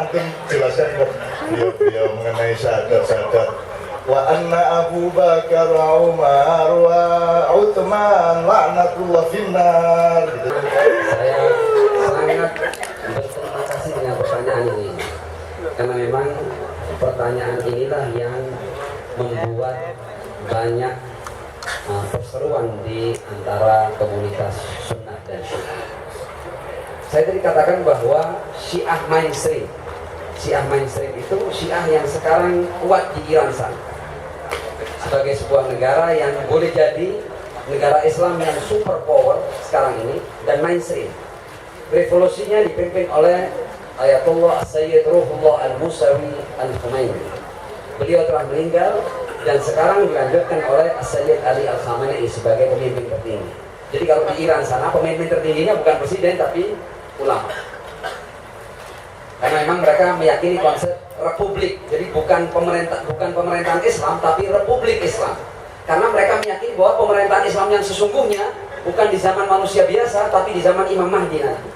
antum jelaskan ke beliau mengenai syahadat-syahadat. Wa anna Abu Bakar wa Umar wa Utsman laknatullah finnar gitu. Saya sangat berterima kasih dengan pertanyaan ini, karena memang pertanyaan inilah yang membuat banyak perseteruan di antara komunitas sunnah dan syiah. Saya tadi katakan bahwa Syiah mainstream itu Syiah yang sekarang kuat di Iran sana, sebagai sebuah negara yang boleh jadi negara Islam yang super power sekarang ini dan mainstream. Revolusinya dipimpin oleh Ayatollah Sayyid Ruhullah Al-Musawi Al-Khomeini. Beliau telah meninggal dan sekarang dilanjutkan oleh Sayyid Ali Al-Khamenei sebagai pemimpin tertinggi. Jadi kalau di Iran sana pemimpin tertingginya bukan presiden tapi ulama. Karena memang mereka meyakini konsep republik. Jadi bukan pemerintahan Islam tapi republik Islam. Karena mereka meyakini bahwa pemerintahan Islam yang sesungguhnya bukan di zaman manusia biasa tapi di zaman Imam Mahdi nanti.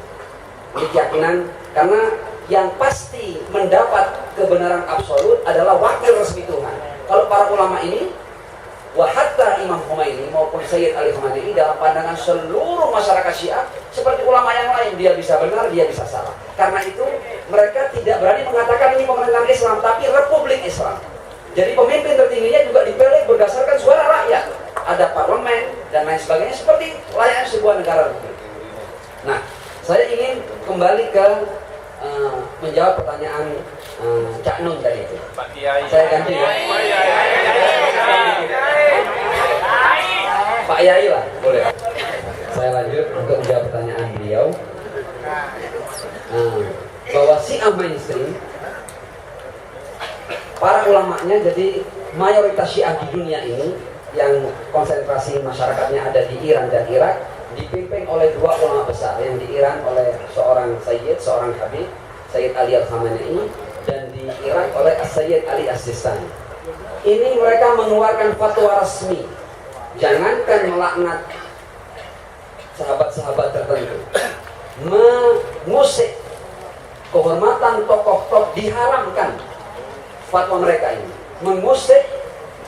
Ini keyakinan, karena yang pasti mendapat kebenaran absolut adalah wakil resmi Tuhan. Kalau para ulama ini, hatta Imam Khomeini maupun Sayyid Ali Khamenei dalam pandangan seluruh masyarakat Syiah seperti ulama yang lain, dia bisa benar, dia bisa salah. Karena itu mereka tidak berani mengatakan ini pemerintahan Islam, tapi republik Islam. Jadi pemimpin tertingginya juga dipilih berdasarkan suara rakyat. Ada parlemen dan lain sebagainya seperti layaknya sebuah negara republik. Nah, saya ingin kembali ke menjawab pertanyaan Cak Nun tadi itu. Saya ganti ya. Pak Yai lah, boleh. Saya lanjut untuk menjawab pertanyaan beliau. Bahwa Syiah mainstream, para ulamanya, jadi mayoritas Syiah di dunia ini yang konsentrasi masyarakatnya ada di Iran dan Irak, dipimpin oleh dua ulama besar. Yang di Iran oleh seorang Sayyid, seorang Habib, Sayyid Ali Al-Khamenei, dan di Irak oleh Sayyid Ali As-Sistani. Ini mereka mengeluarkan fatwa resmi, jangankan melaknat sahabat-sahabat tertentu, mengusik kehormatan tokoh-tokoh, diharamkan fatwa mereka ini, mengusik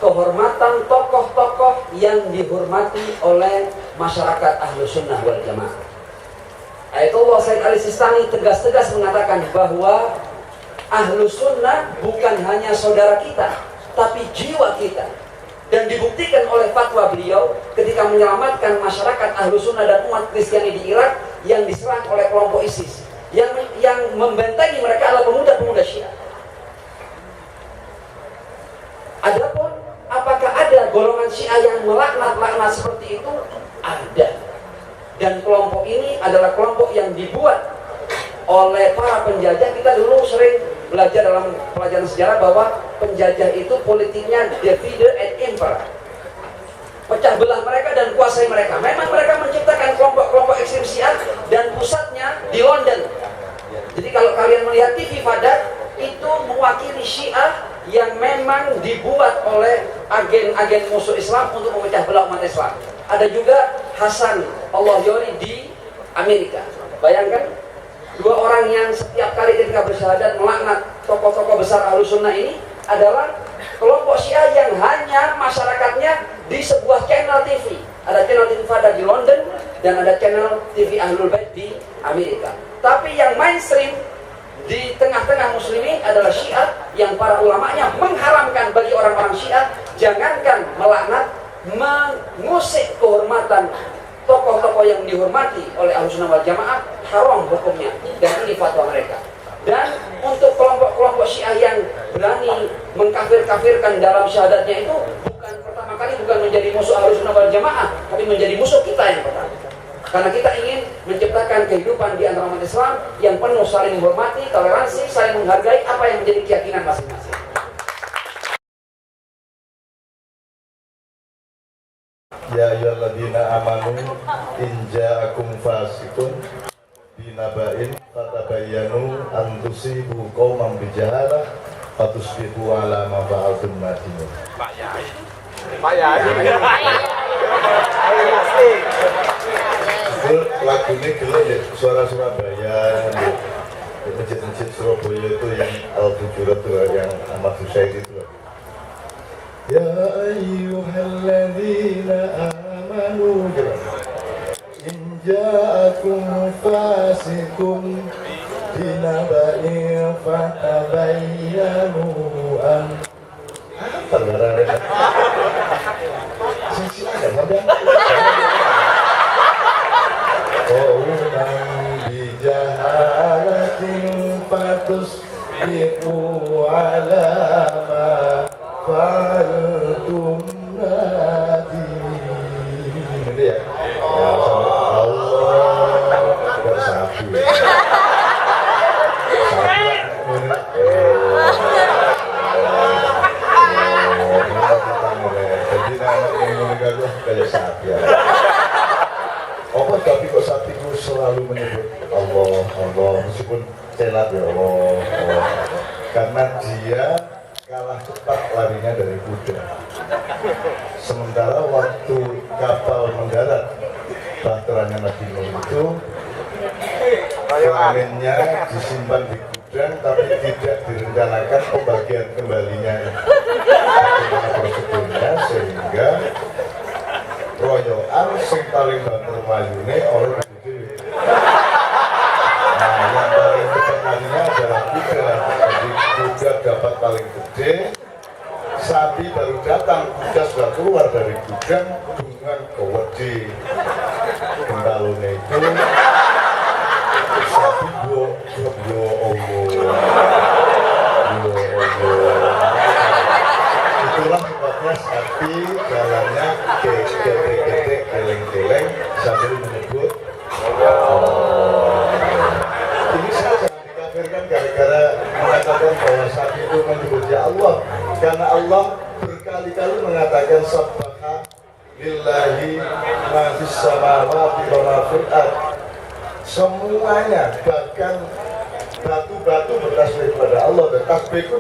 kehormatan tokoh-tokoh yang dihormati oleh masyarakat Ahlus Sunnah wal Jamaah. Ayatullah Sayyid Ali Sistani tegas-tegas mengatakan bahwa Ahlus Sunnah bukan hanya saudara kita, tapi jiwa kita. Dan dibuktikan oleh fatwa beliau ketika menyelamatkan masyarakat Ahlus Sunnah dan umat Kristiani di Irak yang diserang oleh kelompok ISIS. Yang membentengi mereka adalah pemuda-pemuda Syiah. Adapun apakah ada golongan Syiah yang melaknat seperti itu? Ada. Dan kelompok ini adalah kelompok yang dibuat oleh para penjajah. Kita dulu sering belajar dalam pelajaran sejarah bahwa penjajah itu politiknya divide and impera, pecah belah mereka dan kuasai mereka. Memang mereka menciptakan kelompok-kelompok ekstrem Syiah dan pusatnya di London. Jadi kalau kalian melihat TV Fadat, itu mewakili Syiah yang memang dibuat oleh agen-agen musuh Islam untuk memecah belah umat Islam. Ada juga Hasan al-Yori di Amerika. Bayangkan, dua orang yang setiap kali ketika bersyahadat melaknat tokoh-tokoh besar Ahlus Sunnah ini adalah kelompok Syiah yang hanya masyarakatnya di sebuah channel TV. Ada channel TV Fadat di London dan ada channel TV Ahlul Bait di Amerika. Tapi yang mainstream di tengah-tengah muslimin adalah Syiah yang para ulamanya mengharamkan bagi orang-orang Syiah, jangankan melaknat, mengusik kehormatan tokoh-tokoh yang dihormati oleh Ahlus Sunnah wal Jamaah, haram hukumnya. Dan ini fatwa mereka. Dan untuk kelompok-kelompok Syiah yang berani mengkafir-kafirkan dalam syahadatnya itu pertama kali bukan menjadi musuh Ahlus Sunnah wal Jamaah, tapi menjadi musuh kita yang pertama. Karena kita ingin menciptakan kehidupan di antara umat Islam yang penuh saling menghormati, toleransi, saling menghargai apa yang menjadi keyakinan masing-masing. Ya ayyuhalladzina amanu in ja'akum fasiqun binaba'in fatabayyanu an tusibu qauman bijahalah fatusbihu ala ma fa'altum nadimin. Pak Yai. Lagu ini gelo ya, suara Surabaya. masjid-masjid Surabaya itu yang Al-Bujurat itu yang Ahmad Husain itu. Ya ayyuhalladzina amanu in ja'akum fasiqun binaba'in fatabayyanu an apa larang silakan sampean bijahalatin fatusbiqu ala ma fa'altum nadimin. Ini ya Allah sudah sapi jadi anak yang meninggal kayak sapi ya. Apa tapi kok sapi itu selalu menyebut Allah, Allah meskipun celat ya Allah, Allah. Karena dia kalah cepat larinya dari kuda. Sementara waktu kapal mendarat bahteranya Nabi Nuh itu kelaminnya disimpan di gudang tapi tidak direncanakan pembagian kembalinya bagaimana prosedurnya sehingga royoan sing paling banter mayune oleh gede. Nah, yang paling terkenalnya adalah kuda. Jadi kuda dapat paling gede, sapi baru datang, kuda sudah keluar dari gudang dengan kewedi. Kentalune itu sapi yo Allah. Itulah sebabnya sapi jalannya gede-gede, geleng-geleng sambil menyebut ini saya jangan dikafirkan gara-gara mengatakan bahwa sapi itu menyebut ya Allah, karena Allah berkali-kali mengatakan sabbaha lillahi ma fis samawati wa ma fil ardh. Semuanya, bahkan batu-batu bertasbih kepada Allah. Dan tasbih itu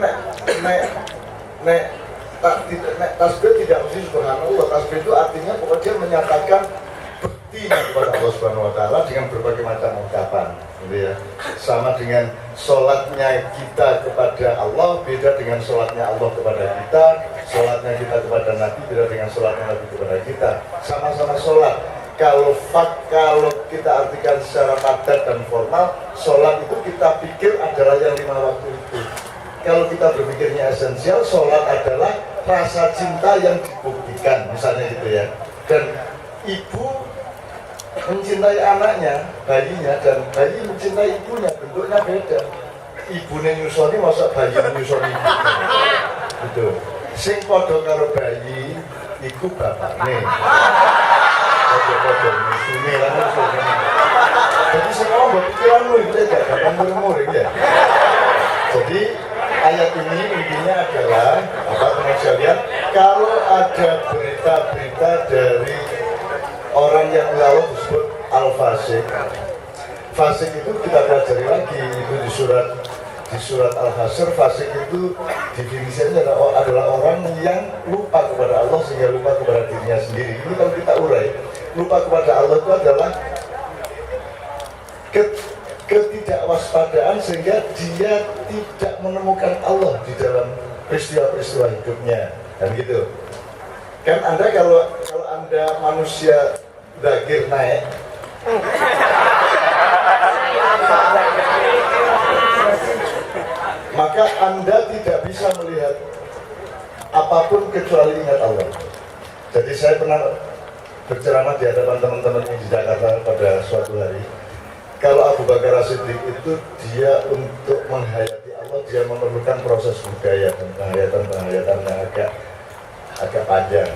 tasbih tidak mesti subhanallah. Tasbih itu artinya pokoknya menyatakan bektinya kepada Allah Subhanahu wa taala dengan berbagai macam ungkapan, gitu ya. Sama dengan sholatnya kita kepada Allah beda dengan sholatnya Allah kepada kita, sholatnya kita kepada Nabi beda dengan sholatnya Nabi kepada kita. Sama-sama sholat. Kalau kita artikan secara padat dan formal, sholat itu kita pikir adalah yang 5 waktu itu. Kalau kita berpikirnya esensial, sholat adalah rasa cinta yang dibuktikan, misalnya gitu ya. Dan ibu mencintai anaknya, bayinya, dan bayi mencintai ibunya, bentuknya beda. Ibunya nyusoni, masa bayi nyusoni ibunya. Gitu. Sing podo karo bayi, iku bapaknya. Podo-podo nyusuni lah nyusuni. Jadi semua buat pikiranmu itu aja, gak umur-umur ya. Jadi ayat ini intinya adalah teman sekalian, kalau ada berita-berita dari orang yang Allah disebut al-fasik. Fasik itu kita pelajari lagi, itu di surat Al-Hasyr. Fasik itu definisinya adalah orang yang lupa kepada Allah sehingga lupa kepada dirinya sendiri. Ini kalau kita urai, lupa kepada Allah itu adalah ketidakWaspadaan sehingga dia tidak menemukan Allah di dalam peristiwa-peristiwa hidupnya, dan gitu. Kan Anda kalau Anda manusia dagir naik, maka Anda tidak bisa melihat apapun kecuali ingat Allah. Jadi saya pernah berceramah di hadapan teman-teman di Jakarta pada suatu hari. Kalau Abu Bakar As-Siddiq itu dia untuk menghayati Allah, dia memerlukan proses budaya dan penghayatan yang agak panjang.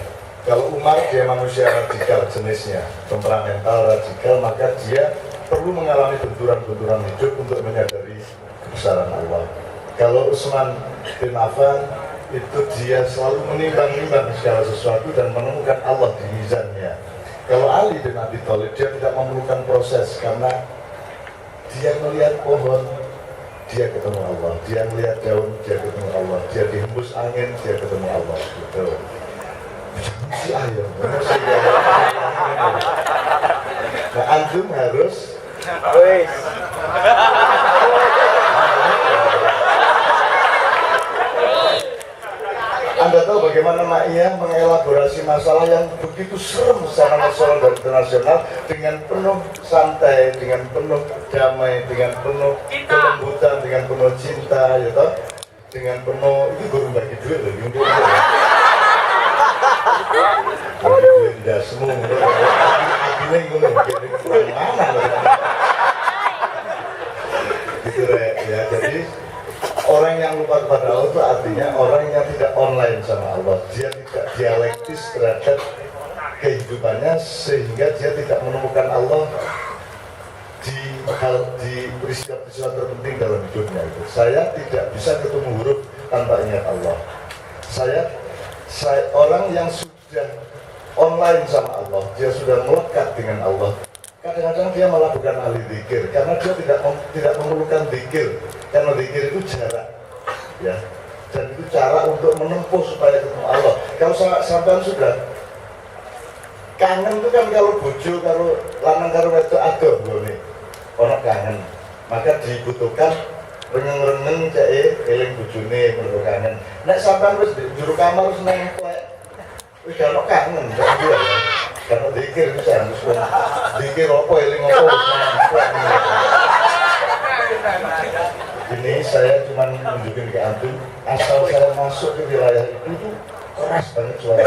Kalau Umar dia manusia radikal jenisnya, temperamental radikal, maka dia perlu mengalami benturan-benturan hidup untuk menyadari kebesaran Allah. Kalau Utsman bin Affan itu dia selalu menimbang-nimbang segala sesuatu dan menemukan Allah di mizannya. Kalau Ali bin Abi Thalib dia tidak memerlukan proses karena dia melihat pohon, dia ketemu Allah. Dia melihat daun, dia ketemu Allah. Dia dihembus angin, dia ketemu Allah. Gitu. Si ayam, nah antum harus Anda tahu bagaimana Ma'iyah mengelaborasi masalah yang begitu serem secara nasional dan internasional dengan penuh santai, dengan penuh damai, dengan penuh kelembutan, dengan penuh cinta, ya toh? Dengan penuh itu baru bagi duit loh, bagi duit dasmu, akhirnya ngono, jadi mana loh? Gitu ya, jadi orang yang lupa kepada Allah itu artinya orang yang tidak online sama Allah. Dia tidak dialektis terhadap kehidupannya sehingga dia tidak menemukan Allah di peristiwa-peristiwa terpenting dalam hidupnya itu. Saya tidak bisa ketemu huruf tanpa ingat Allah. Saya orang yang sudah online sama Allah, dia sudah melekat dengan Allah. Kadang-kadang dia malah bukan ahli zikir karena dia tidak memerlukan zikir, karena zikir itu jarak, ya, dan itu cara untuk menempuh supaya ketemu Allah. Kalau sampai sudah kangen itu kan kalau bojo, kalau lanang karo wedok adoh lho nih, ono kangen, maka dibutuhkan rengeng-rengeng cek eling bojone mergo kangen. Nek sampean wis juru kamar wis nempel, wis gak ono kangen, kok ya. Karena dikir itu saya harus dikir apa eling apa ini saya cuma nunjukin ke antum asal saya masuk ke wilayah itu keras banget suara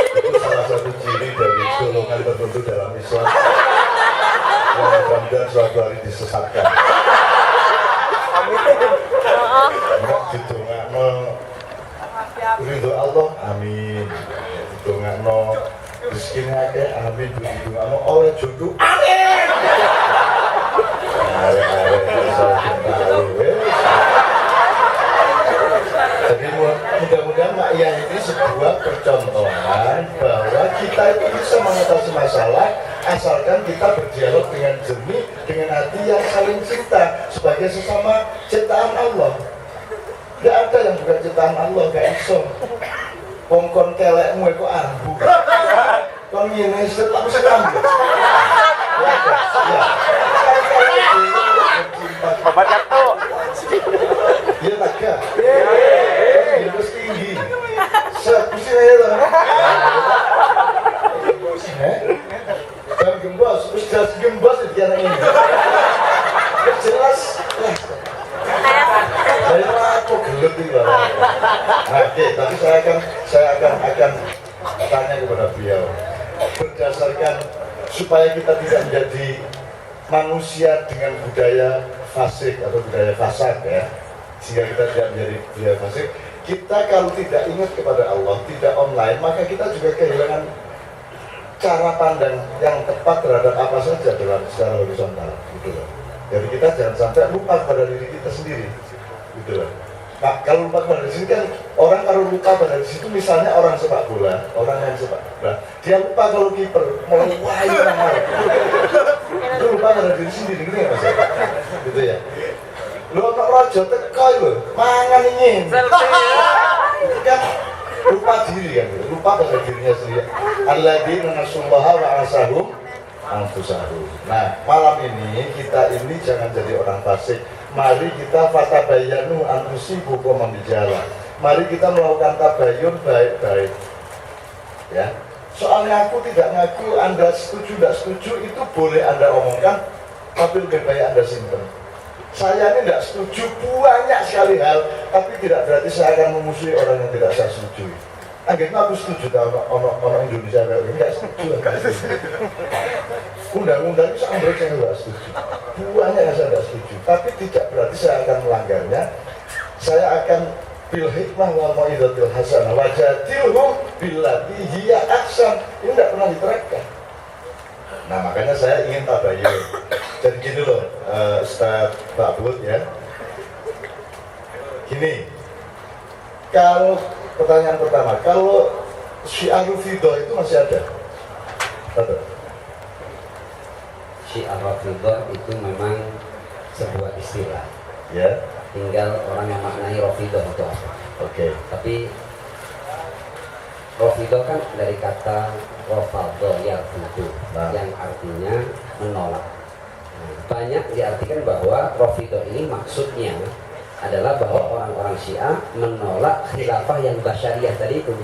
itu salah satu ciri dari golongan tertentu dalam Islam yang mudah-mudahan suatu hari disesatkan enggak didongakno ridho Allah, amin. Dongakno rezekine akeh, amin. Dongakno oleh jodoh, amin. Jadi mudah-mudahan Ma'iyah ini sebuah percontohan bahwa kita itu bisa mengatasi masalah asalkan kita berdialog dengan jernih, dengan hati yang saling cinta sebagai sesama ciptaan Allah. Gak ada yang bukan ciptaan Allah, gak iso. Kongkon kelekmu itu ambu. Kon ngene set tak bisa kamu. Ya. Obat kartu. Iya tak ya. Iya terus tinggi. Set mesti aja lah. Dan gembos, terus gembos di anak ini. Jelas. Saya aku gelut nih Bapak. Nah, oke, tapi saya akan tanya kepada beliau berdasarkan supaya kita tidak menjadi manusia dengan budaya fasik atau budaya fasad ya, sehingga kita tidak menjadi budaya fasik. Kita kalau tidak ingat kepada Allah, tidak online, maka kita juga kehilangan cara pandang yang tepat terhadap apa saja dalam secara horizontal, gitu loh. Jadi kita jangan sampai lupa pada diri kita sendiri, gitu loh. Nah, kalau lupa pada diri sendiri kan orang kalau lupa pada diri itu misalnya orang sepak bola, orang yang sepak bola, dia lupa kalau kiper mau wahai orang itu lupa pada diri sendiri, gitu ya Mas? Gitu ya. Lu kok raja teko lho, mangan ingin. Itu kan lupa diri kan, gitu. Lupa pada dirinya sendiri. Alladzina nasullaha wa asahum anfusahum. Nah, malam ini kita ini jangan jadi orang fasik. Mari kita fatabayyanu an tusibu qauman bijalah. Mari kita melakukan tabayyun baik-baik. Ya. Soalnya aku tidak ngaku, Anda setuju tidak setuju itu boleh Anda omongkan, tapi lebih baik Anda simpen. Saya ini tidak setuju banyak sekali hal, tapi tidak berarti saya akan memusuhi orang yang tidak saya setujui. Akhirnya aku setuju orang Indonesia kayak ini, nggak setuju. Undang-undang itu sampai saya nggak setuju. Banyak yang saya nggak setuju, tapi tidak berarti saya akan melanggarnya. Saya akan bil hikmah wal mau'izatil hasanah wajadilhum billati hiya ahsan. Ini tidak pernah diterapkan. Nah makanya saya ingin tabayyun. Jadi gini loh, Ustaz Pak Bud ya. Gini, kalau pertanyaan pertama, kalau syiar Rafidhah itu masih ada? Betul. Syiar Rafidhah itu memang sebuah istilah. Ya. Tinggal orang yang maknai Rafidhah itu apa. Oke. Tapi Rafidhah kan dari kata Rafadhah yarfudu, yang artinya menolak. Nah, banyak diartikan bahwa Rafidhah ini maksudnya adalah bahwa orang-orang Syiah menolak khilafah yang basyariah tadi itu.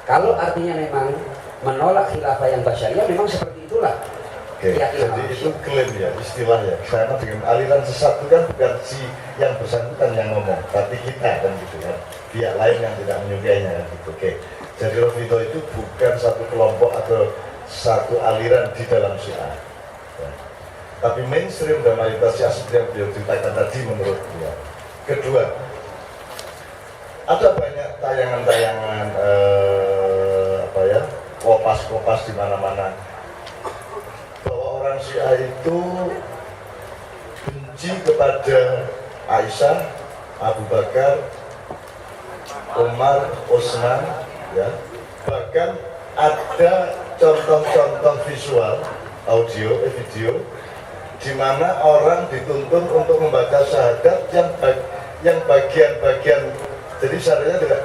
Kalau artinya memang menolak khilafah yang basyariah, memang seperti itulah. Oke, jadi itu klaim ya, istilah ya. Karena dengan aliran sesat itu kan bukan si yang bersangkutan yang ngomong, tapi kita kan gitu kan. Pihak lain yang tidak menyukainya kan gitu. Oke, jadi Rafidhah itu bukan satu kelompok atau satu aliran di dalam Syiah. Ya. Tapi mainstream dan mayoritas Syiah seperti yang beliau ceritakan tadi menurut dia. Kedua, ada banyak tayangan-tayangan kopas-kopas di mana-mana bahwa orang Syiah itu benci kepada Aisyah, Abu Bakar, Umar, Utsman, ya. Bahkan ada contoh-contoh visual, audio, video di mana orang dituntun untuk membaca syahadat yang bagian-bagian, jadi syahadatnya tidak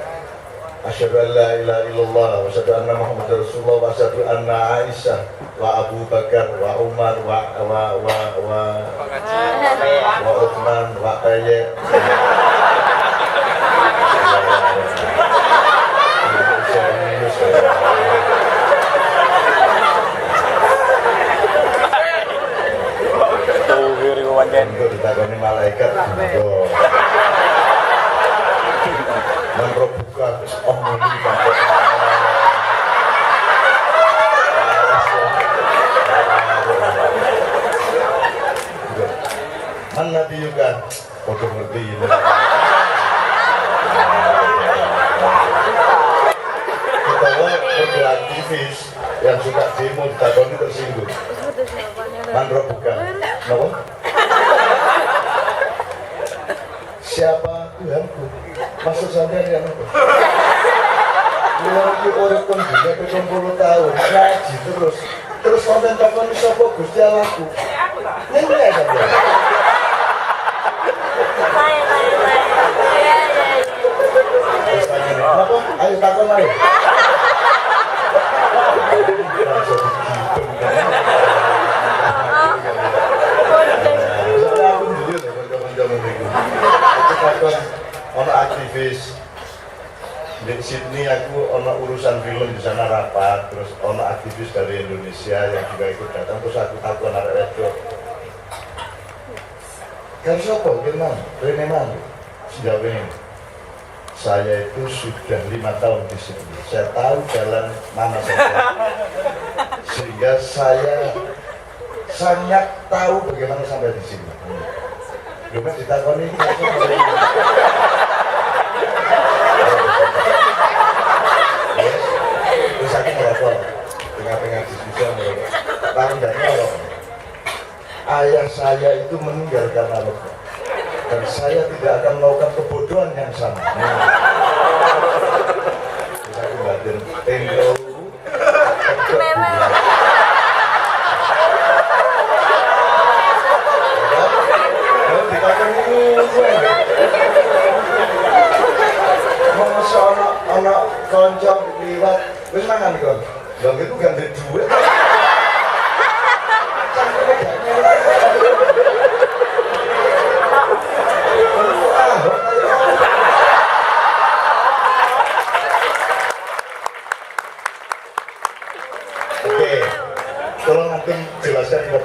asyhadu an la ilaha illallah wa asyhadu anna muhammadar rasulullah wa asyhadu anna Aisyah wa Abu Bakar wa Umar wa Utsman wa Tayyib. Untuk ditakoni malaikat menrobukan omni man nabi juga foto ngerti ini kita aktivis yang suka demo ditakoni tersinggung menrobukan kenapa? Siapa Tuhanku? Maksud sampean yang apa? Lagi orang pun juga 70 tahun ngaji terus sampean takoni sapa Gusti Allahku. Nengok sampean. Terus tanya, kenapa? Ayo takon ayo. Ono aktivis di Sydney, aku ono urusan film di sana rapat, terus ono aktivis dari Indonesia yang juga ikut datang, terus aku takut anak wedok. Kan siapa? Kenal? Rene mana? Sejauh ini saya itu sudah 5 tahun di sini. Saya tahu jalan mana saja, sehingga saya sangat tahu bagaimana sampai di sini. Cuma ditakoni terus aku merokok tengah-tengah diskusi merokok. Tahu nggak merokok? Ayah saya itu meninggal karena rokok, dan saya tidak akan melakukan kebodohan yang sama. Terus aku batin tendo anak konco liwat wis mangan kon. Lha itu ganti duit. Oke, tolong nanti jelaskan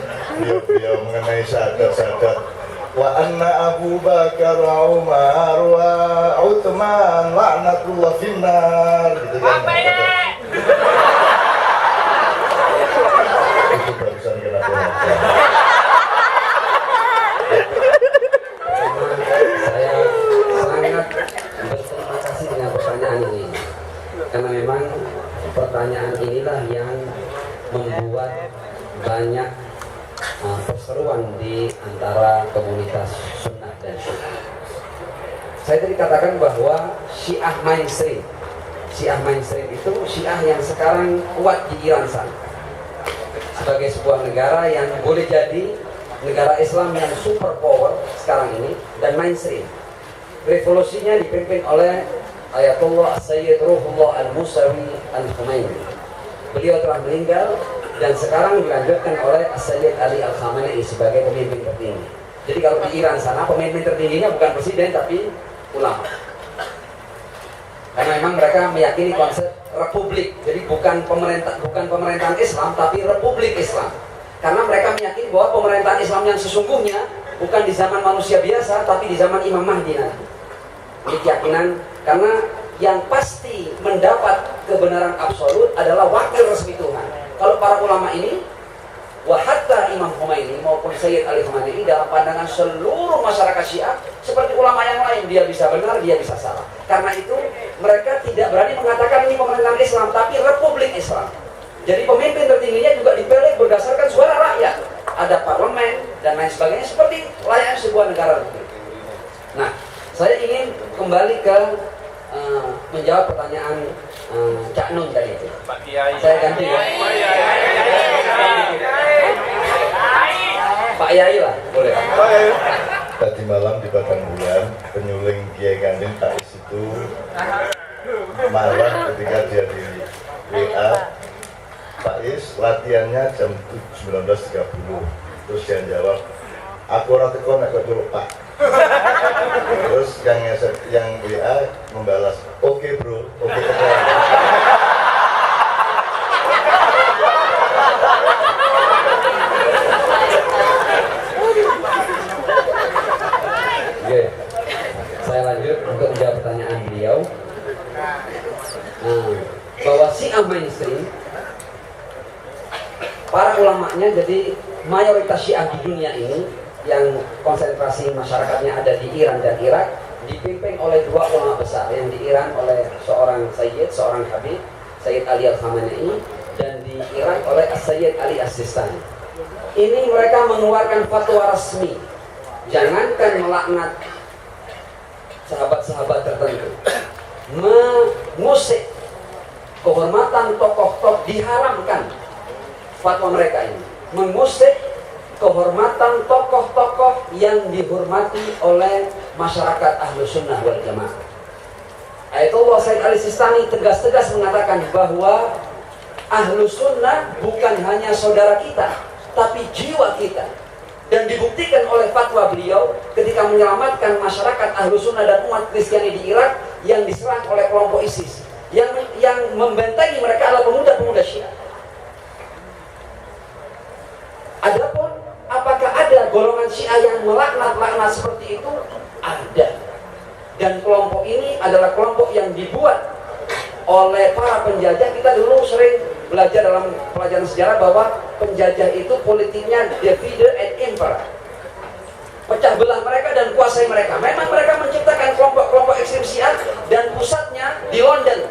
beliau mengenai syahadat wa anna Abu Bakar wa Umar wa Utsman la'natullah finnar gitu kan. Itu barusan kenapa? Saya sangat berterima kasih dengan pertanyaan ini, karena memang pertanyaan inilah yang membuat banyak perseruan di antara komunitas sunnah dan syiah. Saya tadi katakan bahwa Syiah mainstream itu Syiah yang sekarang kuat di Iran sana sebagai sebuah negara yang boleh jadi negara Islam yang super power sekarang ini dan mainstream. Revolusinya dipimpin oleh Ayatollah Sayyid Ruhullah Al-Musawi Al-Khomeini. Beliau telah meninggal dan sekarang dilanjutkan oleh Sayyid Ali Al-Khamenei sebagai pemimpin tertinggi. Jadi kalau di Iran sana pemimpin tertingginya bukan presiden tapi ulama. Karena memang mereka meyakini konsep republik. Jadi bukan pemerintahan Islam tapi republik Islam. Karena mereka meyakini bahwa pemerintahan Islam yang sesungguhnya bukan di zaman manusia biasa tapi di zaman Imam Mahdi nanti. Ini keyakinan, karena yang pasti mendapat kebenaran absolut adalah wakil resmi Tuhan. Kalau para ulama ini, hatta Imam Khomeini maupun Sayyid Ali Khamenei dalam pandangan seluruh masyarakat Syiah seperti ulama yang lain, dia bisa benar, dia bisa salah. Karena itu mereka tidak berani mengatakan ini pemerintahan Islam, tapi Republik Islam. Jadi pemimpin tertingginya juga dipilih berdasarkan suara rakyat. Ada parlemen dan lain sebagainya seperti layaknya sebuah negara. Nah, saya ingin kembali ke menjawab pertanyaan Cak Nun tadi itu. Pak Kiai. Saya ganti ya. Pak Yai lah, boleh. Tadi malam di Padang Bulan, penyuling Kiai Kandil Tais itu marah ketika dia di WA, Pak Is, latihannya jam 19.30. Terus dia jawab, aku ora teko nek kok Pak. Terus yang WA membalas, oke bro, oke teko. Saya lanjut untuk menjawab pertanyaan beliau. Bahwa Syiah mainstream, para ulamanya, jadi mayoritas Syiah di dunia ini yang konsentrasi masyarakatnya ada di Iran dan Irak, dipimpin oleh dua ulama besar. Yang di Iran oleh seorang Sayyid, seorang Habib, Sayyid Ali Al-Khamenei, dan di Irak oleh Sayyid Ali As-Sistani. Ini mereka mengeluarkan fatwa resmi, jangankan melaknat sahabat-sahabat tertentu, mengusik kehormatan tokoh-tokoh, diharamkan fatwa mereka ini, mengusik kehormatan tokoh-tokoh yang dihormati oleh masyarakat Ahlus Sunnah wal Jamaah. Ayatullah Sayyid Ali Sistani tegas-tegas mengatakan bahwa Ahlus Sunnah bukan hanya saudara kita, tapi jiwa kita. Dan dibuktikan oleh fatwa beliau ketika menyelamatkan masyarakat Ahlus Sunnah dan umat Kristiani di Irak yang diserang oleh kelompok ISIS. Yang membentengi mereka adalah pemuda-pemuda Syiah. Adapun apakah ada golongan Syiah yang melaknat seperti itu? Ada. Dan kelompok ini adalah kelompok yang dibuat oleh para penjajah. Kita dulu sering belajar dalam pelajaran sejarah bahwa penjajah itu politiknya divide et impera, pecah belah mereka dan kuasai mereka. Memang mereka menciptakan kelompok-kelompok ekstrem Syiah dan pusatnya di London.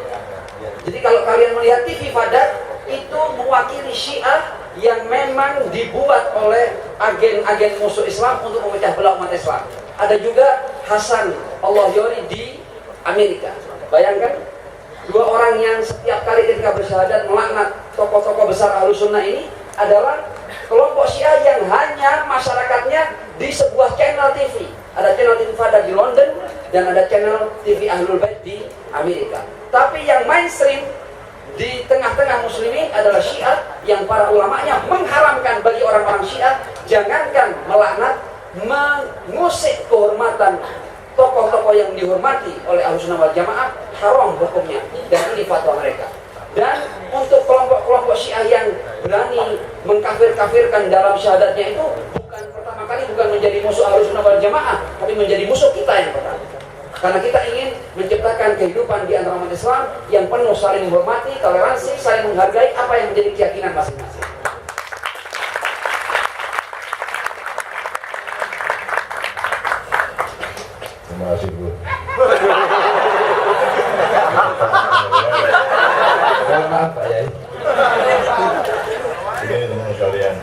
Jadi kalau kalian melihat TV Fadak, itu mewakili Syiah yang memang dibuat oleh agen-agen musuh Islam untuk memecah belah umat Islam. Ada juga Hasan Allahyori di Amerika. Bayangkan, dua orang yang setiap kali ketika bersyahadat melaknat tokoh-tokoh besar Ahlus Sunnah ini adalah kelompok Syiah yang hanya masyarakatnya di sebuah channel TV. Ada channel TV Fadak di London dan ada channel TV Ahlul Bait di Amerika. Tapi yang mainstream di tengah-tengah muslimin adalah Syiah yang para ulamanya mengharamkan bagi orang-orang Syiah, jangankan melaknat, mengusik kehormatan tokoh-tokoh yang dihormati oleh Ahlus Sunnah wal Jamaah, haram hukumnya. Dan ini fatwa mereka. Dan untuk kelompok-kelompok Syiah yang berani mengkafir-kafirkan dalam syahadatnya itu bukan pertama kali, bukan menjadi musuh Ahlus Sunnah wal Jamaah, tapi menjadi musuh kita yang pertama. Karena kita ingin menciptakan kehidupan di antara umat Islam yang penuh saling menghormati, toleransi, saling menghargai apa yang menjadi keyakinan masing-masing. Terima kasih Bu. Maaf Pak Yai. Begini teman sekalian,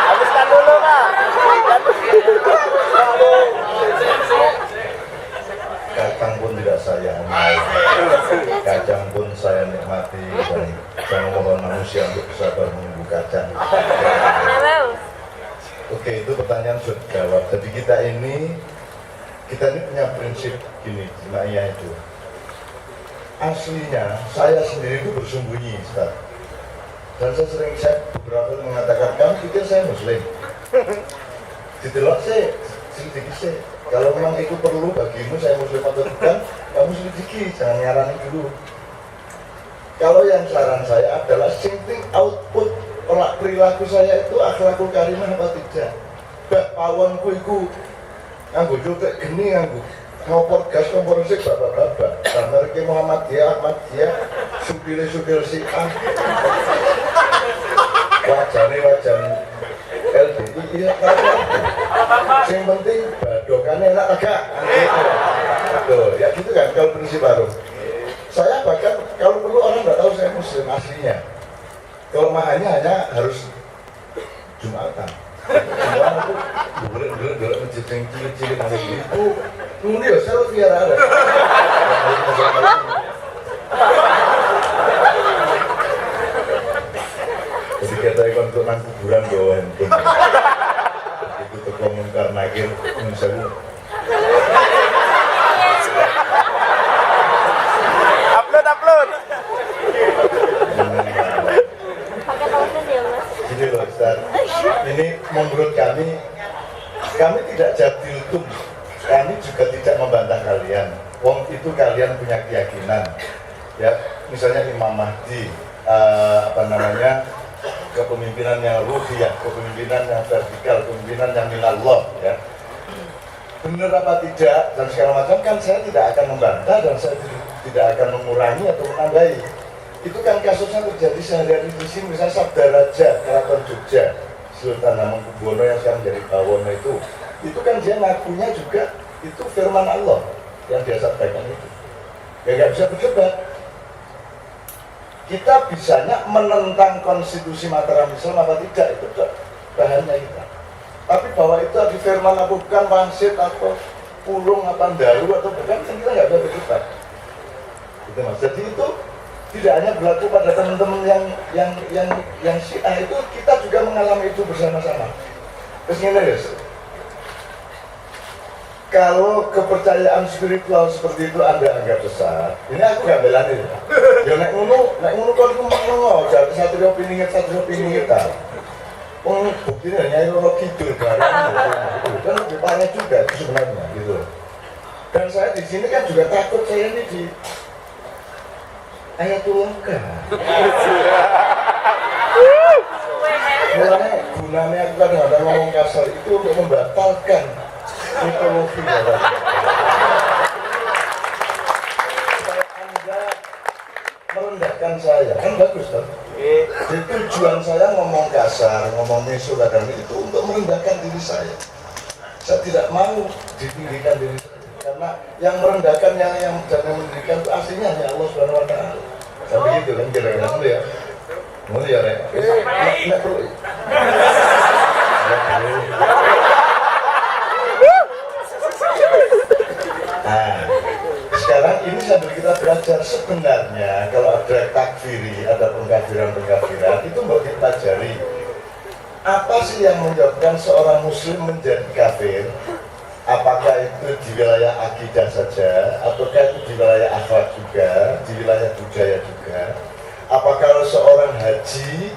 Habiskan dulu, Pak. kacang pun tidak saya ambil, kacang pun saya nikmati, dan saya mohon manusia untuk bersabar menunggu kacang. Oke, itu pertanyaan sudah dijawab. Jadi kita ini punya prinsip gini, Jemaiyah itu. Aslinya saya sendiri itu bersembunyi, Ustaz. Dan saya beberapa kali mengatakan, kamu pikir saya Muslim? Didelok sih, selidiki sih. Kalau memang itu perlu bagimu, saya muslim atau bukan, kamu selidiki, jangan nyarani dulu. Kalau yang saran saya adalah penting output perilaku saya itu akhlakul karimah apa tidak. Bak pawonku iku nganggo cutek geni nganggo ngopor gas kompor sik bapak-bapak. Karena ke Muhammadiyah, Ahmadiyah, supil Syiah. Wajane wajan LDI iya kan. Yang penting badokannya enak agak. Tuh, ya gitu kan kalau prinsip baru. Saya bahkan kalau perlu orang nggak tahu saya muslim aslinya. Kelemahannya hanya harus Jumatan. Jumatan itu boleh masjid yang cilik-cilik itu. Ini ya saya biar ada. Jadi kita ikut untuk nang kuburan bawa handphone. Itu toko mungkar nakir misalnya. Upload. Gini loh Ustaz, ini menurut kami tidak jadiltum, kami juga tidak membantah kalian. Wong itu kalian punya keyakinan, ya misalnya Imam Mahdi, kepemimpinan yang ruhiyah, kepemimpinan yang vertikal, kepemimpinan yang minallah, ya. Benar apa tidak dan segala macam kan saya tidak akan membantah dan saya tidak akan mengurangi atau menambahi. Itu kan kasusnya terjadi sehari-hari di sini, misalnya Sabda Raja Keraton Jogja Sultan Hamengkubuwono yang sekarang menjadi Bawono itu kan dia ngakunya juga itu firman Allah yang dia sampaikan itu. Ya nggak bisa berdebat. Kita bisanya menentang konstitusi Mataram Islam apa tidak, itu bahannya kita. Tapi bahwa itu di firman apa bukan, wangsit atau pulung apa daru atau bukan, kan kita nggak bisa berdebat. Itu mas. Jadi itu tidak hanya berlaku pada teman-teman yang Syiah, itu kita juga mengalami itu bersama-sama. Terus ini guys, kalau kepercayaan spiritual seperti itu Anda anggap sesat, ini aku nggak belani. Ya nek ngono kon ngono, jadi satrio piningit ta. Buktinya hanya loro kidul barang itu kan lebih parah juga itu sebenarnya gitu. Dan saya di sini kan juga takut saya ini di Ayatullah kan. Mulanya gunanya aku kadang-kadang ngomong kasar itu untuk membatalkan mitologi ya. Supaya Anda merendahkan saya, kan bagus kan? Jadi tujuan saya ngomong kasar, ngomong mesu kadang itu untuk merendahkan diri saya. Saya tidak mau ditinggikan diri saya. Karena yang merendahkan yang meninggikan itu aslinya hanya Allah Subhanahu wa taala. Tapi begitu kan kira-kira dulu ya. Mau ya, Rek. Enggak perlu. Nah, sekarang ini sambil kita belajar sebenarnya kalau ada takfiri, ada pengkafiran itu mau dipelajari. Apa sih yang menyebabkan seorang muslim menjadi kafir? Apakah itu di wilayah akidah saja, ataukah itu di wilayah akhlak juga, di wilayah budaya juga? Apakah seorang haji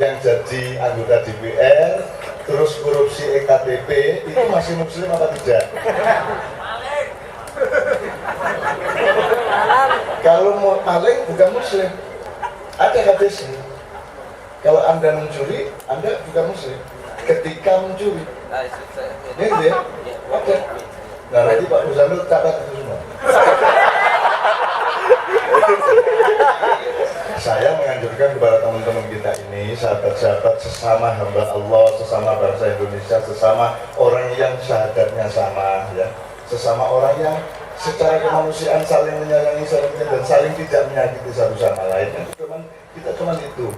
yang jadi anggota DPR, terus korupsi EKTP, itu masih muslim apa tidak? Kalau mau maling bukan muslim, ada hadisnya. Kalau Anda mencuri, Anda bukan muslim. Ketika mencuri, ini ya, oke. Nah nanti Pak Muzamil catat itu semua. Saya menganjurkan kepada teman-teman kita ini, sahabat-sahabat sesama hamba Allah, sesama bangsa Indonesia, sesama orang yang syahadatnya sama, ya, sesama orang yang secara kemanusiaan saling menyayangi, saling dan saling tidak menyakiti satu sama lain. Kita cuman itu.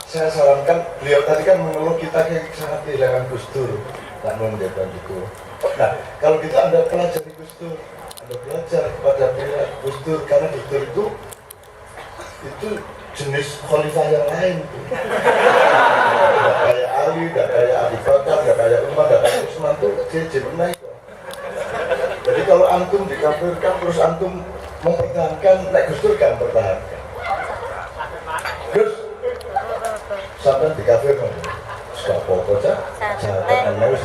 Saya sarankan, beliau tadi kan mengeluh kita sangat kehilangan Gus Dur, tak menjadikan itu. Nah, kalau kita Anda pelajari Gus Dur, Anda belajar kepada Gus Dur, karena Gus Dur itu jenis khalifah yang lain. Tidak kayak Ali, tidak kayak Abu Bakar, tidak kayak Umar, tidak kayak Utsman, itu dia jenis. Jadi kalau antum dikafirkan, terus antum mempertahankan, naik Gus Dur kan mempertahankan. Gus sampai di kafir sudah pokok saja. Jangan harus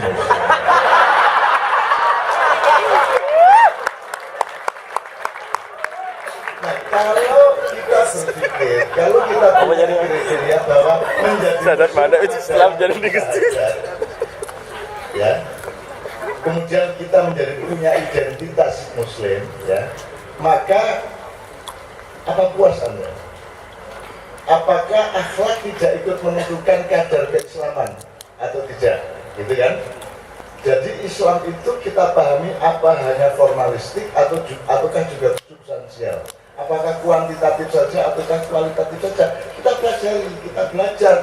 Nah, kalau kita punya kriteria bahwa menjadi Sadar mana Islam jadi digestur. Ya, kemudian kita menjadi punya identitas Muslim, ya, maka apa puas Anda? Apakah akhlak tidak ikut menentukan kadar keislaman atau tidak? Gitu kan? Jadi Islam itu kita pahami apa hanya formalistik ataukah juga substansial? Apakah kuantitatif saja ataukah kualitatif saja? Kita pelajari, kita belajar,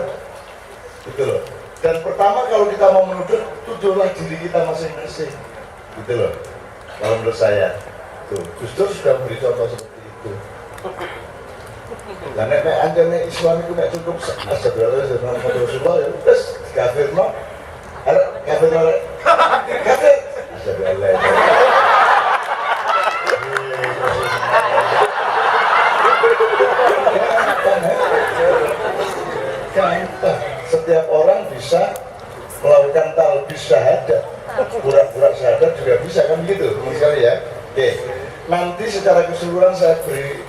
gitu loh. Dan pertama kalau kita mau menuduh, tuduhlah diri kita masing-masing, gitu loh. Kalau menurut saya, tuh Gus Dur sudah memberi contoh seperti itu. Karena anda Islam itu tidak cukup astagfirullah Rasulullah ya udah kafir no, kafir no, kafir astagfirullah. Gampang, setiap orang bisa melakukan talbis syahadat, pura-pura syahadat juga bisa kan begitu, sekali ya. Oke. Nanti secara keseluruhan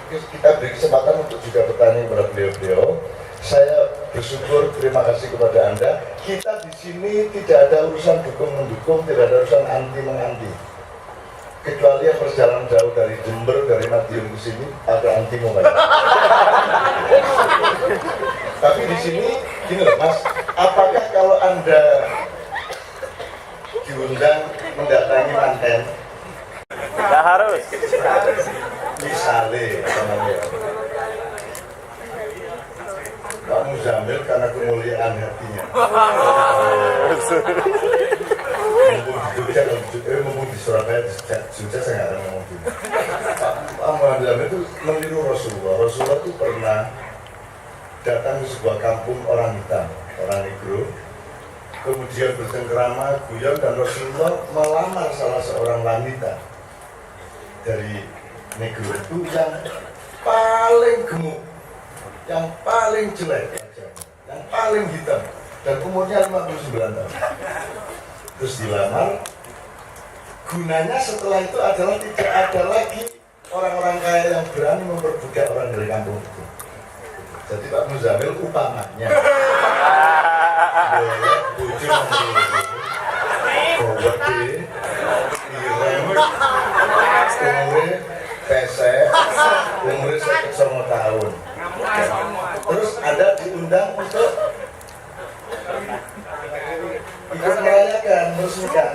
kita beri kesempatan untuk juga bertanya kepada beliau-beliau. Saya bersyukur, terima kasih kepada Anda. Kita di sini tidak ada urusan dukung-mendukung, tidak ada urusan anti-menganti. Kecuali yang perjalanan jauh dari Jember, dari Madiun ke sini, ada anti-menganti. Tapi di sini, gini loh Mas, apakah kalau Anda diundang mendatangi manten, Nggak harus. misalnya namanya Pak Muzamil karena kemuliaan hatinya mumpung di Surabaya, di Jogja saya nggak ada ngomong gitu. Pak Muzamil itu meniru Rasulullah. Rasulullah itu pernah datang ke sebuah kampung orang hitam, orang negro, kemudian bercengkerama, guyon, dan Rasulullah melamar salah seorang wanita dari negro itu yang paling gemuk, yang paling jelek, yang paling hitam, dan umurnya 59 tahun. Terus dilamar. Gunanya setelah itu adalah tidak ada lagi orang-orang kaya yang berani memperbudak orang dari kampung itu. Jadi Pak Muzamil umpamanya boleh bujur gede, ireng, umurnya pesek, umurnya 9 tahun. Terus Anda diundang untuk ikut merayakan, meresmikan.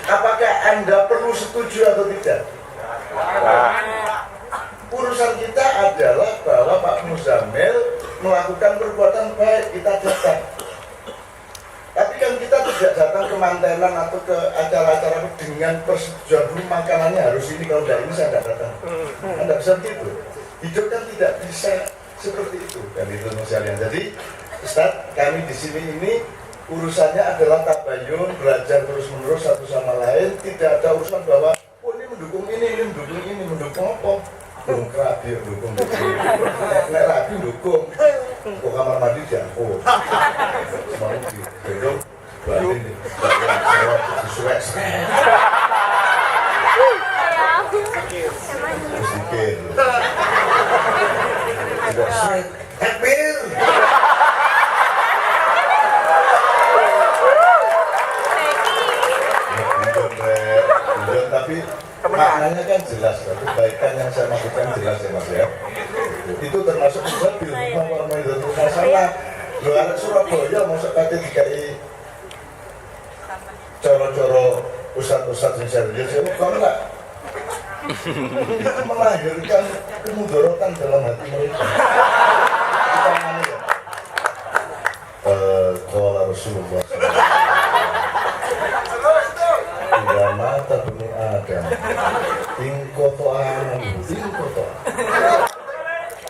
Apakah Anda perlu setuju atau tidak? Urusan kita adalah bahwa Pak Muzamil melakukan perbuatan baik, kita datang. Tapi kan kita tidak datang ke mantenan atau ke acara-acara dengan persetujuan dulu makanannya harus ini, kalau tidak ini saya tidak datang. Anda bisa begitu. Hidup kan tidak bisa seperti itu. Dan itu sekalian. Jadi Ustaz, kami di sini ini urusannya adalah tabayun, belajar terus-menerus satu sama lain. Tidak ada urusan bahwa oh ini mendukung ini mendukung apa? Dukung rabi, dukung nek rabi dukung. Kok kamar mandi diangkut. Semua digendong, banding, disuwek. Terus dikir. Tidak suwek. Takbir. Tapi maknanya kan jelas, kebaikan yang saya maksudkan jelas ya Mas ya. Itu termasuk juga bil masalah. Lo anak Surabaya mau sekali dikai coro-coro ustad-ustad yang serius ya, bukan enggak. Itu melahirkan kemudorotan dalam hati mereka. Kita mana ya? Qala Rasulullah mata bumi Adam ingkoto'an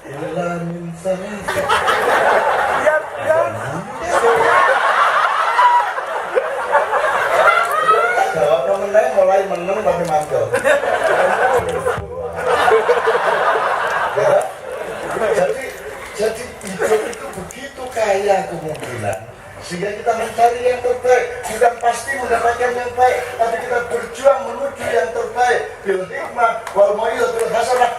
illa min salasa jawab mengenai mulai meneng tapi mantul jadi hidup itu begitu kaya kemungkinan Sehingga kita mencari yang terbaik, bukan pasti mendapatkan yang baik, tapi kita berjuang menuju yang terbaik. Bil hikmah wal mau'izatil hasanah